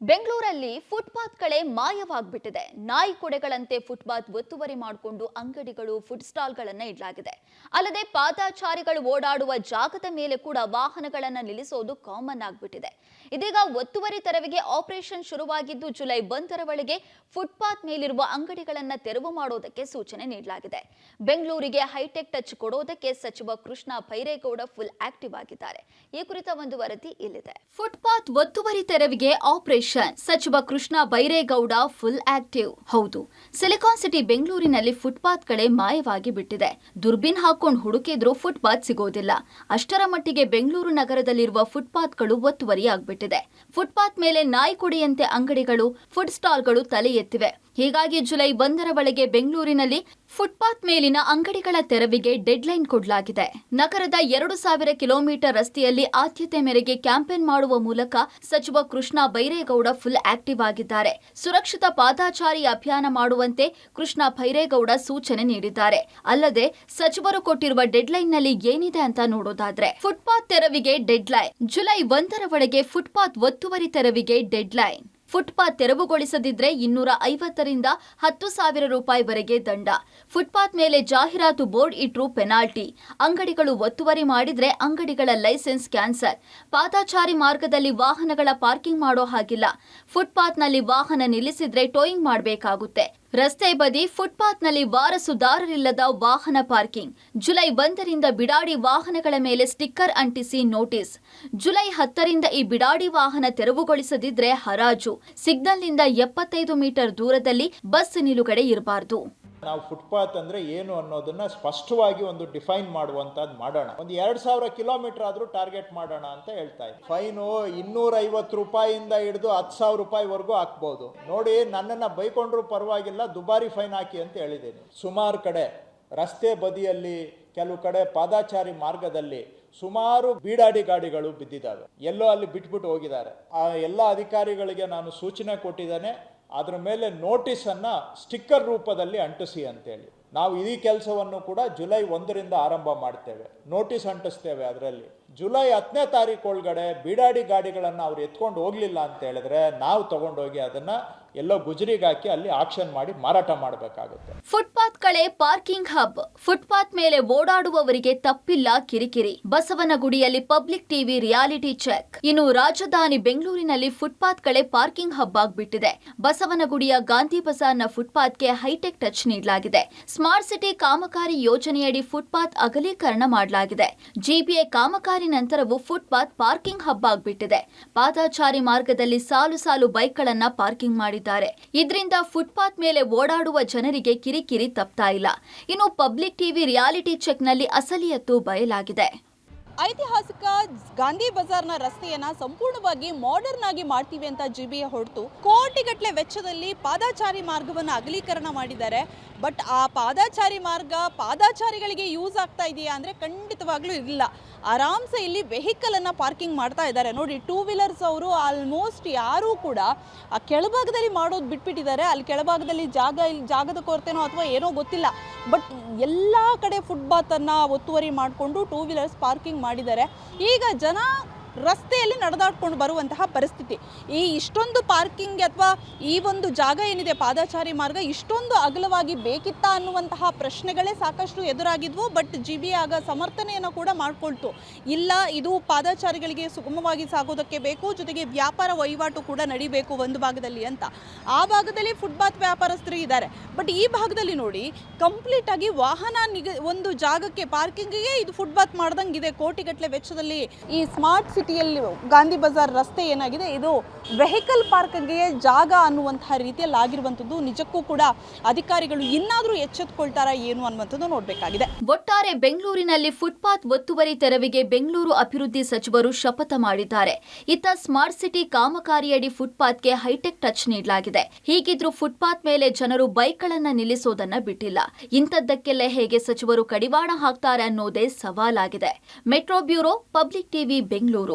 ಬೆಂಗಳೂರಲ್ಲಿ ಫುಟ್ಪಾತ್ಗಳೇ ಮಾಯವಾಗ್ಬಿಟ್ಟಿದೆ. ನಾಯಿ ಕೊಡೆಗಳಂತೆ ಫುಟ್ಪಾತ್ ಒತ್ತುವರಿ ಮಾಡಿಕೊಂಡು ಅಂಗಡಿಗಳು, ಫುಡ್ ಸ್ಟಾಲ್ಗಳನ್ನ ಇಡಲಾಗಿದೆ. ಅಲ್ಲದೆ ಪಾದಚಾರಿಗಳು ಓಡಾಡುವ ಜಾಗದ ಮೇಲೆ ಕೂಡ ವಾಹನಗಳನ್ನ ನಿಲ್ಲಿಸೋದು ಕಾಮನ್ ಆಗ್ಬಿಟ್ಟಿದೆ. ಇದೀಗ ಒತ್ತುವರಿ ತೆರವಿಗೆ ಆಪರೇಷನ್ ಶುರುವಾಗಿದ್ದು ಜುಲೈ 1ರವರೆಗೆ ಫುಟ್ಪಾತ್ ಮೇಲಿರುವ ಅಂಗಡಿಗಳನ್ನ ತೆರವು ಮಾಡೋದಕ್ಕೆ ಸೂಚನೆ ನೀಡಲಾಗಿದೆ. ಬೆಂಗಳೂರಿಗೆ ಹೈಟೆಕ್ ಟಚ್ ಕೊಡೋದಕ್ಕೆ ಸಚಿವ ಕೃಷ್ಣ ಬೈರೇಗೌಡ ಫುಲ್ ಆಕ್ಟಿವ್ ಆಗಿದ್ದಾರೆ. ಈ ಕುರಿತ ಒಂದು ವರದಿ ಇಲ್ಲಿದೆ. ಫುಟ್ಪಾತ್ ಒತ್ತುವರಿ ತೆರವಿಗೆ ಆಪರೇಷನ್ ಸಚಿವ ಕೃಷ್ಣ ಬೈರೇಗೌಡ ಫುಲ್ ಆಕ್ಟಿವ್. ಹೌದು, ಸಿಲಿಕಾನ್ ಸಿಟಿ ಬೆಂಗಳೂರಿನಲ್ಲಿ ಫುಟ್ಪಾತ್ಗಳೇ ಮಾಯವಾಗಿ ಬಿಟ್ಟಿದೆ. ದುರ್ಬಿನ್ ಹಾಕೊಂಡು ಹುಡುಕಿದ್ರೂ ಫುಟ್ಪಾತ್ ಸಿಗೋದಿಲ್ಲ. ಅಷ್ಟರ ಮಟ್ಟಿಗೆ ಬೆಂಗಳೂರು ನಗರದಲ್ಲಿರುವ ಫುಟ್ಪಾತ್ಗಳು ಒತ್ತುವರಿ ಆಗ್ಬಿಟ್ಟಿದೆ. ಫುಟ್ಪಾತ್ ಮೇಲೆ ನಾಯಿ ಕೊಡೆಯಂತೆ ಅಂಗಡಿಗಳು, ಫುಡ್ ಸ್ಟಾಲ್ಗಳು ತಲೆ ಎತ್ತಿವೆ. ಹೀಗಾಗಿ ಜುಲೈ 1ರವರೆಗೆ ಬೆಂಗಳೂರಿನಲ್ಲಿ ಫುಟ್ಪಾತ್ ಮೇಲಿನ ಅಂಗಡಿಗಳ ತೆರವಿಗೆ ಡೆಡ್ಲೈನ್ ಕೊಡಲಾಗಿದೆ. ನಗರದ 2000 ಕಿಲೋಮೀಟರ್ ರಸ್ತೆಯಲ್ಲಿ ಆದ್ಯತೆ ಮೇರೆಗೆ ಕ್ಯಾಂಪೇನ್ ಮಾಡುವ ಮೂಲಕ ಸಚಿವ ಕೃಷ್ಣ ಬೈರೇಗೌಡ ಫುಲ್ ಆಕ್ಟಿವ್ ಆಗಿದ್ದಾರೆ. ಸುರಕ್ಷಿತ ಪಾದಚಾರಿ ಅಭಿಯಾನ ಮಾಡುವಂತೆ ಕೃಷ್ಣ ಬೈರೇಗೌಡ ಸೂಚನೆ ನೀಡಿದ್ದಾರೆ. ಅಲ್ಲದೆ ಸಚಿವರು ಕೊಟ್ಟಿರುವ ಡೆಡ್ಲೈನ್ನಲ್ಲಿ ಏನಿದೆ ಅಂತ ನೋಡೋದಾದ್ರೆ, ಫುಟ್ಪಾತ್ ತೆರವಿಗೆ ಡೆಡ್ಲೈನ್ ಜುಲೈ 1ರವರೆಗೆ ಫುಟ್ಪಾತ್ ಒತ್ತುವರಿ ತೆರವಿಗೆ ಡೆಡ್ಲೈನ್. ಫುಟ್ಪಾತ್ ತೆರವುಗೊಳಿಸದಿದ್ರೆ 250ರಿಂದ 10,000 ರೂಪಾಯಿವರೆಗೆ ದಂಡ. ಫುಟ್ಪಾತ್ ಮೇಲೆ ಜಾಹೀರಾತು ಬೋರ್ಡ್ ಇಟ್ರೂ ಪೆನಾಲ್ಟಿ. ಅಂಗಡಿಗಳು ಒತ್ತುವರಿ ಮಾಡಿದ್ರೆ ಅಂಗಡಿಗಳ ಲೈಸೆನ್ಸ್ ಕ್ಯಾನ್ಸಲ್. ಪಾದಚಾರಿ ಮಾರ್ಗದಲ್ಲಿ ವಾಹನಗಳ ಪಾರ್ಕಿಂಗ್ ಮಾಡೋ ಹಾಗಿಲ್ಲ. ಫುಟ್ಪಾತ್ನಲ್ಲಿ ವಾಹನ ನಿಲ್ಲಿಸಿದ್ರೆ ಟೋಯಿಂಗ್ ಮಾಡಬೇಕಾಗುತ್ತೆ. ರಸ್ತೆ ಬದಿ ಫುಟ್ಪಾತ್ನಲ್ಲಿ ವಾರಸುದಾರರಿಲ್ಲದ ವಾಹನ ಪಾರ್ಕಿಂಗ್. ಜುಲೈ 1ರಿಂದ ಬಿಡಾಡಿ ವಾಹನಗಳ ಮೇಲೆ ಸ್ಟಿಕ್ಕರ್ ಅಂಟಿಸಿ ನೋಟಿಸ್. ಜುಲೈ 10ರಿಂದ ಈ ಬಿಡಾಡಿ ವಾಹನ ತೆರವುಗೊಳಿಸದಿದ್ರೆ ಹರಾಜು. ಸಿಗ್ನಲ್ನಿಂದ 75 ಮೀಟರ್ ದೂರದಲ್ಲಿ ಬಸ್ ನಿಲುಗಡೆ ಇರಬಾರದು. ನಾವು ಫುಟ್ಪಾತ್ ಅಂದ್ರೆ ಏನು ಅನ್ನೋದನ್ನ ಸ್ಪಷ್ಟವಾಗಿ ಒಂದು ಡಿಫೈನ್ ಮಾಡುವಂತದ್ದು ಮಾಡೋಣ. ಒಂದು 2000 ಕಿಲೋಮೀಟರ್ ಆದ್ರೂ ಟಾರ್ಗೆಟ್ ಮಾಡೋಣ ಅಂತ ಹೇಳ್ತಾ ಇದ್ದೀನಿ. ಫೈನು 250 ರೂಪಾಯಿಯಿಂದ ಹಿಡಿದು 10,000 ರೂಪಾಯಿವರೆಗೂ ಹಾಕ್ಬಹುದು. ನೋಡಿ, ನನ್ನನ್ನ ಬೈಕೊಂಡ್ರು ಪರವಾಗಿಲ್ಲ, ದುಬಾರಿ ಫೈನ್ ಹಾಕಿ ಅಂತ ಹೇಳಿದ್ದೀನಿ. ಸುಮಾರು ಕಡೆ ರಸ್ತೆ ಬದಿಯಲ್ಲಿ, ಕೆಲವು ಕಡೆ ಪಾದಚಾರಿ ಮಾರ್ಗದಲ್ಲಿ ಸುಮಾರು ಬೀಡಾಡಿ ಗಾಡಿಗಳು ಬಿದ್ದಿದ್ದಾವೆ. ಎಲ್ಲೋ ಅಲ್ಲಿ ಬಿಟ್ಬಿಟ್ಟು ಹೋಗಿದ್ದಾರೆ. ಆ ಎಲ್ಲ ಅಧಿಕಾರಿಗಳಿಗೆ ನಾನು ಸೂಚನೆ ಕೊಟ್ಟಿದ್ದೇನೆ. ಅದರ ಮೇಲೆ ನೋಟಿಸ್ ಅನ್ನ ಸ್ಟಿಕ್ಕರ್ ರೂಪದಲ್ಲಿ ಅಂಟಿಸಿ ಅಂತೇಳಿ. ನಾವು ಈ ಕೆಲಸವನ್ನು ಕೂಡ ಜುಲೈ 1ರಿಂದ ಆರಂಭ ಮಾಡ್ತೇವೆ. ನೋಟಿಸ್ ಅಂಟಿಸ್ತೇವೆ. ಅದರಲ್ಲಿ ಜುಲೈ 10ನೇ ತಾರೀಕು ಒಳಗಡೆ ಬೀಡಾಡಿ ಗಾಡಿಗಳನ್ನು ಅವ್ರು ಎತ್ಕೊಂಡು ಹೋಗ್ಲಿಲ್ಲ ಅಂತ ಹೇಳಿದ್ರೆ ನಾವು ತಗೊಂಡೋಗಿ ಅದನ್ನ ಎಲ್ಲೋ ಗುಜರಿಗೆ ಹಾಕಿ ಅಲ್ಲಿ ಆಕ್ಷನ್ ಮಾಡಿ ಮಾರಾಟ ಮಾಡಬೇಕಾಗುತ್ತೆ. ಫುಟ್ಪಾತ್ಗಳೇ ಪಾರ್ಕಿಂಗ್ ಹಬ್. ಫುಟ್ಪಾತ್ ಮೇಲೆ ಓಡಾಡುವವರಿಗೆ ತಪ್ಪಿಲ್ಲ ಕಿರಿಕಿರಿ. ಬಸವನಗುಡಿಯಲ್ಲಿ ಪಬ್ಲಿಕ್ ಟಿವಿ ರಿಯಾಲಿಟಿ ಚೆಕ್. ಇನ್ನು ರಾಜಧಾನಿ ಬೆಂಗಳೂರಿನಲ್ಲಿ ಫುಟ್ಪಾತ್ಗಳೇ ಪಾರ್ಕಿಂಗ್ ಹಬ್ ಆಗ್ಬಿಟ್ಟಿದೆ. ಬಸವನಗುಡಿಯ ಗಾಂಧಿ ಬಜಾರ್ನ ಫುಟ್ಪಾತ್ಗೆ ಹೈಟೆಕ್ ಟಚ್ ನೀಡಲಾಗಿದೆ. ಸ್ಮಾರ್ಟ್ ಸಿಟಿ ಕಾಮಗಾರಿ ಯೋಜನೆಯಡಿ ಫುಟ್ಪಾತ್ ಅಗಲೀಕರಣ ಮಾಡಲಾಗಿದೆ. ಜಿಬಿಎ ಕಾಮಗಾರಿ ನಂತರವೂ ಫುಟ್ಪಾತ್ ಪಾರ್ಕಿಂಗ್ ಹಬ್ ಆಗ್ಬಿಟ್ಟಿದೆ. ಪಾದಚಾರಿ ಮಾರ್ಗದಲ್ಲಿ ಸಾಲು ಸಾಲು ಬೈಕ್ಗಳನ್ನ ಪಾರ್ಕಿಂಗ್ ಮಾಡಿ ಇದರಿಂದ ಫುಟ್ಪಾತ್ ಮೇಲೆ ಓಡಾಡುವ ಜನರಿಗೆ ಕಿರಿಕಿರಿ ತಪ್ತಾ ಇಲ್ಲ. ಇನ್ನು ಪಬ್ಲಿಕ್ ಟಿವಿ ರಿಯಾಲಿಟಿ ಚೆಕ್ನಲ್ಲಿ ಅಸಲಿಯತ್ತು ಬಯಲಾಗಿದೆ. ಐತಿಹಾಸಿಕ ಗಾಂಧಿ ಬಜಾರ್ನ ರಸ್ತೆಯನ್ನ ಸಂಪೂರ್ಣವಾಗಿ ಮಾಡರ್ನ್ ಆಗಿ ಮಾಡ್ತೀವಿ ಅಂತ ಜಿಬಿಎ ಹೊರತು ಕೋಟಿಗಟ್ಟಲೆ ವೆಚ್ಚದಲ್ಲಿ ಪಾದಚಾರಿ ಮಾರ್ಗವನ್ನು ಅಗಲೀಕರಣ ಮಾಡಿದ್ದಾರೆ. ಬಟ್ ಆ ಪಾದಚಾರಿ ಮಾರ್ಗ ಪಾದಚಾರಿಗಳಿಗೆ ಯೂಸ್ ಆಗ್ತಾ ಇದೆಯಾ ಅಂದರೆ ಖಂಡಿತವಾಗ್ಲೂ ಇಲ್ಲ. ಆರಾಮ್ಸೆ ಇಲ್ಲಿ ವೆಹಿಕಲ್ ಅನ್ನ ಪಾರ್ಕಿಂಗ್ ಮಾಡ್ತಾ ಇದ್ದಾರೆ. ನೋಡಿ, 2 ವೀಲರ್ಸ್ ಅವರು ಆಲ್ಮೋಸ್ಟ್ ಯಾರೂ ಕೂಡ ಆ ಕೆಳಭಾಗದಲ್ಲಿ ಮಾಡೋದು ಬಿಟ್ಬಿಟ್ಟಿದ್ದಾರೆ. ಅಲ್ಲಿ ಕೆಳಭಾಗದಲ್ಲಿ ಜಾಗದ ಕೊರತೆನೋ ಅಥವಾ ಏನೋ ಗೊತ್ತಿಲ್ಲ. ಬಟ್ ಎಲ್ಲ ಕಡೆ ಫುಟ್ಪಾತನ್ನು ಒತ್ತುವರಿ ಮಾಡಿಕೊಂಡು 2 ವೀಲರ್ಸ್ ಪಾರ್ಕಿಂಗ್ ಮಾಡಿದ್ದಾರೆ. ಈಗ ಜನ ರಸ್ತೆಯಲ್ಲಿ ನಡೆದಾಡ್ಕೊಂಡು ಬರುವಂತಹ ಪರಿಸ್ಥಿತಿ. ಈ ಇಷ್ಟೊಂದು ಪಾರ್ಕಿಂಗ್ ಅಥವಾ ಈ ಒಂದು ಜಾಗ ಏನಿದೆ ಪಾದಚಾರಿ ಮಾರ್ಗ ಇಷ್ಟೊಂದು ಅಗಲವಾಗಿ ಬೇಕಿತ್ತಾ ಅನ್ನುವಂತಹ ಪ್ರಶ್ನೆಗಳೇ ಸಾಕಷ್ಟು ಎದುರಾಗಿದ್ವು. ಬಟ್ ಜಿಬಿಎ ಆಗ ಸಮರ್ಥನೆಯನ್ನು ಕೂಡ ಮಾಡಿಕೊಳ್ತು. ಇಲ್ಲ, ಇದು ಪಾದಚಾರಿಗಳಿಗೆ ಸುಗಮವಾಗಿ ಸಾಗೋದಕ್ಕೆ ಬೇಕು, ಜೊತೆಗೆ ವ್ಯಾಪಾರ ವಹಿವಾಟು ಕೂಡ ನಡಿಬೇಕು ಒಂದು ಭಾಗದಲ್ಲಿ ಅಂತ. ಆ ಭಾಗದಲ್ಲಿ ಫುಟ್ಪಾತ್ ವ್ಯಾಪಾರಸ್ಥರು ಇದ್ದಾರೆ. ಬಟ್ ಈ ಭಾಗದಲ್ಲಿ ನೋಡಿ, ಕಂಪ್ಲೀಟ್ ಆಗಿ ವಾಹನ ಒಂದು ಜಾಗಕ್ಕೆ ಪಾರ್ಕಿಂಗಿಗೆ ಇದು ಫುಟ್ಪಾತ್ ಮಾಡ್ದಂಗಿದೆ. ಕೋಟಿಗಟ್ಟಲೆ ವೆಚ್ಚದಲ್ಲಿ ಈ ಸ್ಮಾರ್ಟ್ ಸಿಟಿಯಲ್ಲಿ ಗಾಂಧಿ ಬಜಾರ್ ರಸ್ತೆ ಏನಾಗಿದೆ, ಇದು ವೆಹಿಕಲ್ ಪಾರ್ಕಿಂಗ್ಗೆ ಜಾಗ ಅನ್ನುವಂತಹ ರೀತಿಯಲ್ಲಿ ಆಗಿರುವಂಥದ್ದು. ನಿಜಕ್ಕೂ ಕೂಡ ಅಧಿಕಾರಿಗಳು ಇನ್ನಾದರೂ ಎಚ್ಚೆತ್ತುಕೊಳ್ತಾರಾ ಏನು ಅನ್ನುವಂಥದ್ದು ನೋಡಬೇಕಾಗಿದೆ. ಒಟ್ಟಾರೆ ಬೆಂಗಳೂರಿನಲ್ಲಿ ಫುಟ್ಪಾತ್ ಒತ್ತುವರಿ ತೆರವಿಗೆ ಬೆಂಗಳೂರು ಅಭಿವೃದ್ಧಿ ಸಚಿವರು ಶಪಥ ಮಾಡಿದ್ದಾರೆ. ಇತ್ತ ಸ್ಮಾರ್ಟ್ ಸಿಟಿ ಕಾಮಗಾರಿಯಡಿ ಫುಟ್ಪಾತ್ಗೆ ಹೈಟೆಕ್ ಟಚ್ ನೀಡಲಾಗಿದೆ. ಹೀಗಿದ್ರೂ ಫುಟ್ಪಾತ್ ಮೇಲೆ ಜನರು ಬೈಕ್ಗಳನ್ನ ನಿಲ್ಲಿಸೋದನ್ನ ಬಿಟ್ಟಿಲ್ಲ. ಇಂಥದ್ದಕ್ಕೆಲ್ಲ ಹೇಗೆ ಸಚಿವರು ಕಡಿವಾಣ ಹಾಕ್ತಾರೆ ಅನ್ನೋದೇ ಸವಾಲಾಗಿದೆ. Metro bureau, public TV, Bengaluru.